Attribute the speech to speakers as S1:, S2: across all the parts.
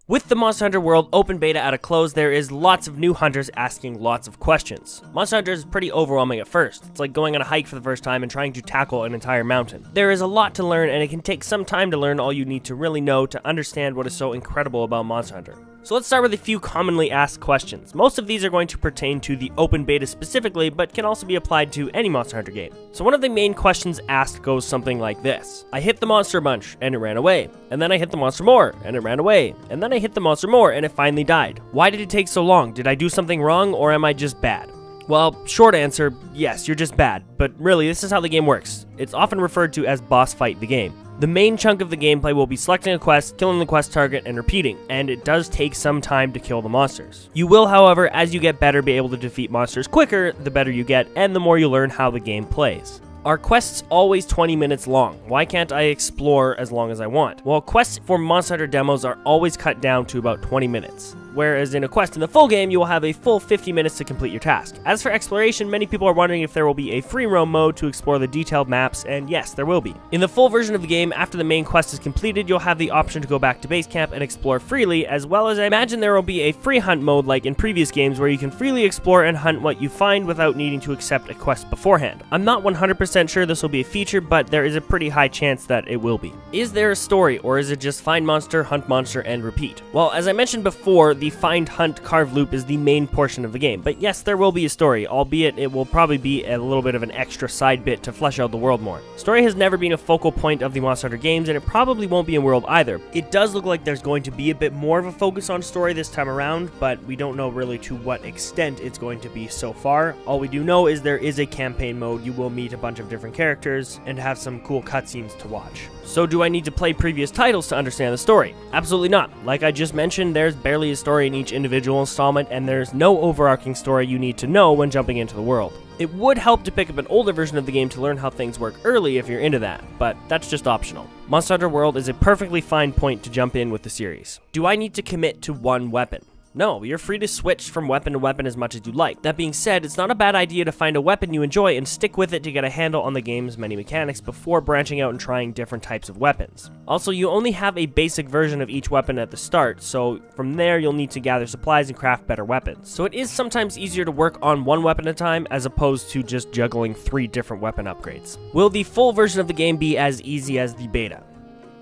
S1: With the Monster Hunter World open beta at a close, there is lots of new hunters asking lots of questions. Monster Hunter is pretty overwhelming at first. It's like going on a hike for the first time and trying to tackle an entire mountain. There is a lot to learn, and it can take some time to learn all you need to really know to understand what is so incredible about Monster Hunter. So let's start with a few commonly asked questions. Most of these are going to pertain to the open beta specifically, but can also be applied to any Monster Hunter game. So one of the main questions asked goes something like this. I hit the monster a bunch, and it ran away. And then I hit the monster more, and it ran away. And then I hit the monster more, and it finally died. Why did it take so long? Did I do something wrong, or am I just bad? Well, short answer, yes, you're just bad. But really, this is how the game works. It's often referred to as boss fight the game. The main chunk of the gameplay will be selecting a quest, killing the quest target, and repeating, and it does take some time to kill the monsters. You will, however, as you get better, be able to defeat monsters quicker the better you get, and the more you learn how the game plays. Are quests always 20 minutes long? Why can't I explore as long as I want? Well, quests for Monster Hunter demos are always cut down to about 20 minutes. Whereas in a quest in the full game, you will have a full 50 minutes to complete your task. As for exploration, many people are wondering if there will be a free roam mode to explore the detailed maps, and yes, there will be. In the full version of the game, after the main quest is completed, you'll have the option to go back to base camp and explore freely, as well as I imagine there will be a free hunt mode like in previous games where you can freely explore and hunt what you find without needing to accept a quest beforehand. I'm not 100% sure this will be a feature, but there is a pretty high chance that it will be. Is there a story, or is it just find monster, hunt monster, and repeat? Well, as I mentioned before, the find, hunt, carve loop is the main portion of the game, but yes, there will be a story, albeit it will probably be a little bit of an extra side bit to flesh out the world more. Story has never been a focal point of the Monster Hunter games, and it probably won't be in World either. It does look like there's going to be a bit more of a focus on story this time around, but we don't know really to what extent it's going to be so far. All we do know is there is a campaign mode. You will meet a bunch of different characters and have some cool cutscenes to watch. So do I need to play previous titles to understand the story? Absolutely not. Like I just mentioned, there's barely a story in each individual installment, and there's no overarching story you need to know when jumping into the world. It would help to pick up an older version of the game to learn how things work early if you're into that, but that's just optional. Monster Hunter World is a perfectly fine point to jump in with the series. Do I need to commit to one weapon? No, you're free to switch from weapon to weapon as much as you like. That being said, it's not a bad idea to find a weapon you enjoy and stick with it to get a handle on the game's many mechanics before branching out and trying different types of weapons. Also, you only have a basic version of each weapon at the start, so from there you'll need to gather supplies and craft better weapons. So it is sometimes easier to work on one weapon at a time as opposed to just juggling 3 different weapon upgrades. Will the full version of the game be as easy as the beta?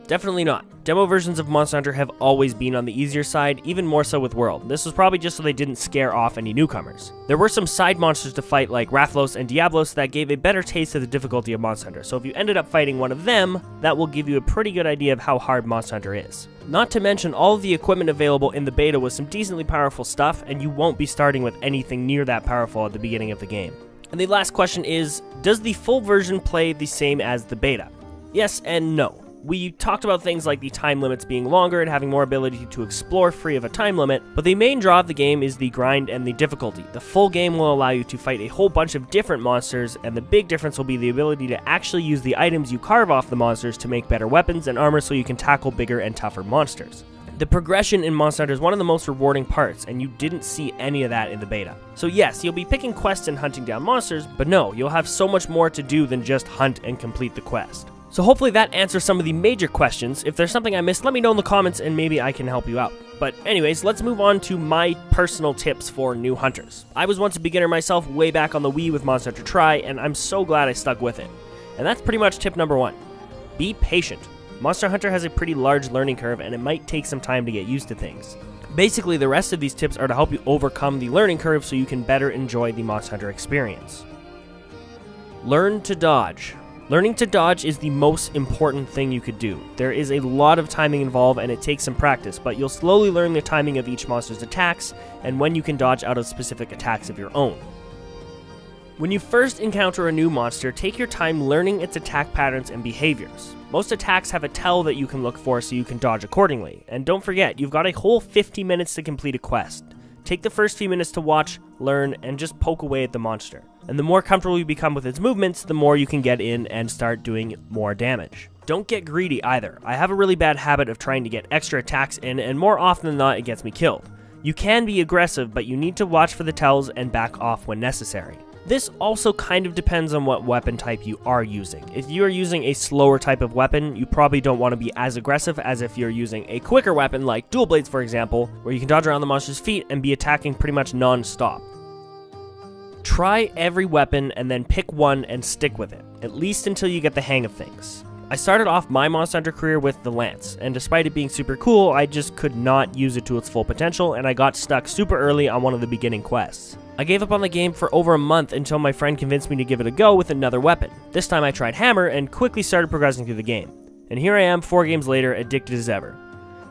S1: Definitely not. Demo versions of Monster Hunter have always been on the easier side, even more so with World. This was probably just so they didn't scare off any newcomers. There were some side monsters to fight like Rathalos and Diablos that gave a better taste of the difficulty of Monster Hunter, so if you ended up fighting one of them, that will give you a pretty good idea of how hard Monster Hunter is. Not to mention, all of the equipment available in the beta was some decently powerful stuff, and you won't be starting with anything near that powerful at the beginning of the game. And the last question is, does the full version play the same as the beta? Yes and no. We talked about things like the time limits being longer and having more ability to explore free of a time limit, but the main draw of the game is the grind and the difficulty. The full game will allow you to fight a whole bunch of different monsters, and the big difference will be the ability to actually use the items you carve off the monsters to make better weapons and armor so you can tackle bigger and tougher monsters. The progression in Monster Hunter is one of the most rewarding parts, and you didn't see any of that in the beta. So yes, you'll be picking quests and hunting down monsters, but no, you'll have so much more to do than just hunt and complete the quest. So hopefully that answers some of the major questions. If there's something I missed, let me know in the comments and maybe I can help you out. But anyways, let's move on to my personal tips for new hunters. I was once a beginner myself way back on the Wii with Monster Hunter Tri, and I'm so glad I stuck with it. And that's pretty much tip number 1. Be patient. Monster Hunter has a pretty large learning curve, and it might take some time to get used to things. Basically, the rest of these tips are to help you overcome the learning curve so you can better enjoy the Monster Hunter experience. Learn to dodge. Learning to dodge is the most important thing you could do. There is a lot of timing involved and it takes some practice, but you'll slowly learn the timing of each monster's attacks and when you can dodge out of specific attacks of your own. When you first encounter a new monster, take your time learning its attack patterns and behaviors. Most attacks have a tell that you can look for so you can dodge accordingly. And don't forget, you've got a whole 50 minutes to complete a quest. Take the first few minutes to watch, learn, and just poke away at the monster. And the more comfortable you become with its movements, the more you can get in and start doing more damage. Don't get greedy either. I have a really bad habit of trying to get extra attacks in, and more often than not, it gets me killed. You can be aggressive, but you need to watch for the tells and back off when necessary. This also kind of depends on what weapon type you are using. If you are using a slower type of weapon, you probably don't want to be as aggressive as if you're using a quicker weapon like dual blades, for example, where you can dodge around the monster's feet and be attacking pretty much non-stop. Try every weapon and then pick one and stick with it, at least until you get the hang of things. I started off my Monster Hunter career with the Lance, and despite it being super cool, I just could not use it to its full potential, and I got stuck super early on one of the beginning quests. I gave up on the game for over a month until my friend convinced me to give it a go with another weapon. This time I tried Hammer and quickly started progressing through the game. And here I am 4 games later, addicted as ever.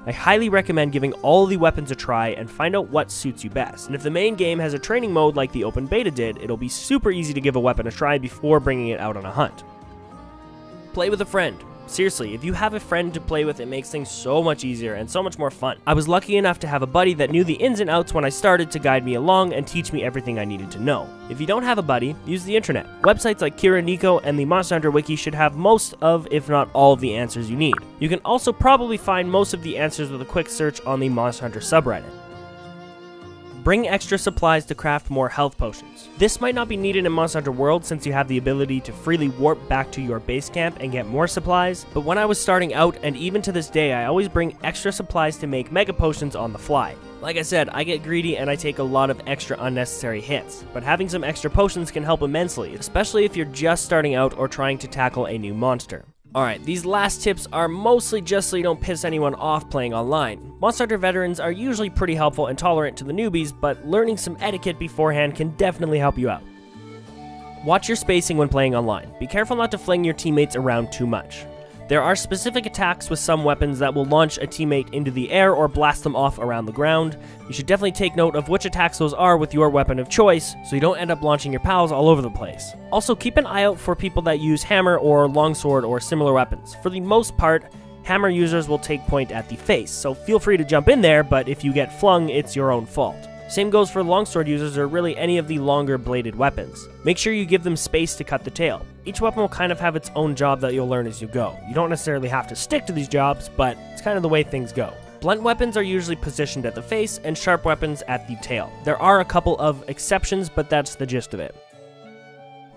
S1: I highly recommend giving all the weapons a try and find out what suits you best. And if the main game has a training mode like the open beta did, it'll be super easy to give a weapon a try before bringing it out on a hunt. Play with a friend. Seriously, if you have a friend to play with, it makes things so much easier and so much more fun. I was lucky enough to have a buddy that knew the ins and outs when I started to guide me along and teach me everything I needed to know. If you don't have a buddy, use the internet. Websites like Kira Nico and the Monster Hunter Wiki should have most of, if not all of the answers you need. You can also probably find most of the answers with a quick search on the Monster Hunter subreddit. Bring extra supplies to craft more health potions. This might not be needed in Monster Hunter World since you have the ability to freely warp back to your base camp and get more supplies, but when I was starting out, and even to this day, I always bring extra supplies to make mega potions on the fly. Like I said, I get greedy and I take a lot of extra unnecessary hits, but having some extra potions can help immensely, especially if you're just starting out or trying to tackle a new monster. Alright, these last tips are mostly just so you don't piss anyone off playing online. Monster Hunter veterans are usually pretty helpful and tolerant to the newbies, but learning some etiquette beforehand can definitely help you out. Watch your spacing when playing online. Be careful not to fling your teammates around too much. There are specific attacks with some weapons that will launch a teammate into the air or blast them off around the ground. You should definitely take note of which attacks those are with your weapon of choice, so you don't end up launching your pals all over the place. Also, keep an eye out for people that use hammer or longsword or similar weapons. For the most part, hammer users will take point at the face, so feel free to jump in there, but if you get flung, it's your own fault. Same goes for longsword users or really any of the longer bladed weapons. Make sure you give them space to cut the tail. Each weapon will kind of have its own job that you'll learn as you go. You don't necessarily have to stick to these jobs, but it's kind of the way things go. Blunt weapons are usually positioned at the face and sharp weapons at the tail. There are a couple of exceptions, but that's the gist of it.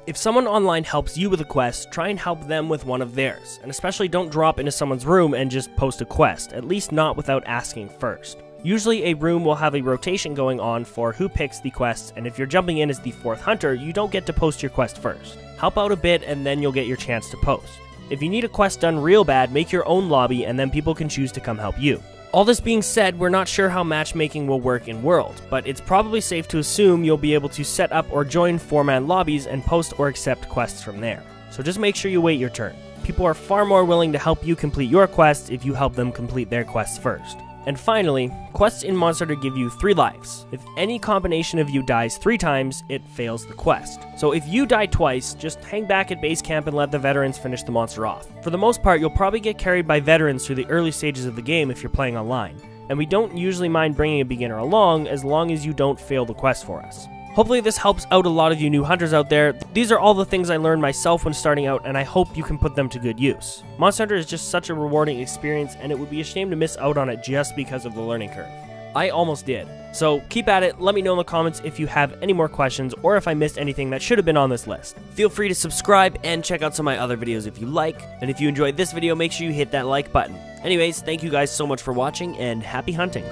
S1: If someone online helps you with a quest, try and help them with one of theirs, and especially don't drop into someone's room and just post a quest, at least not without asking first. Usually a room will have a rotation going on for who picks the quests, and if you're jumping in as the 4th hunter, you don't get to post your quest first. Help out a bit and then you'll get your chance to post. If you need a quest done real bad, make your own lobby and then people can choose to come help you. All this being said, we're not sure how matchmaking will work in World, but it's probably safe to assume you'll be able to set up or join 4-man lobbies and post or accept quests from there. So just make sure you wait your turn. People are far more willing to help you complete your quests if you help them complete their quests first. And finally, quests in Monster Hunter give you 3 lives. If any combination of you dies 3 times, it fails the quest. So if you die twice, just hang back at base camp and let the veterans finish the monster off. For the most part, you'll probably get carried by veterans through the early stages of the game if you're playing online. And we don't usually mind bringing a beginner along as long as you don't fail the quest for us. Hopefully this helps out a lot of you new hunters out there. These are all the things I learned myself when starting out, and I hope you can put them to good use. Monster Hunter is just such a rewarding experience, and it would be a shame to miss out on it just because of the learning curve. I almost did. So keep at it, let me know in the comments if you have any more questions, or if I missed anything that should have been on this list. Feel free to subscribe and check out some of my other videos if you like, and if you enjoyed this video, make sure you hit that like button. Anyways, thank you guys so much for watching, and happy hunting!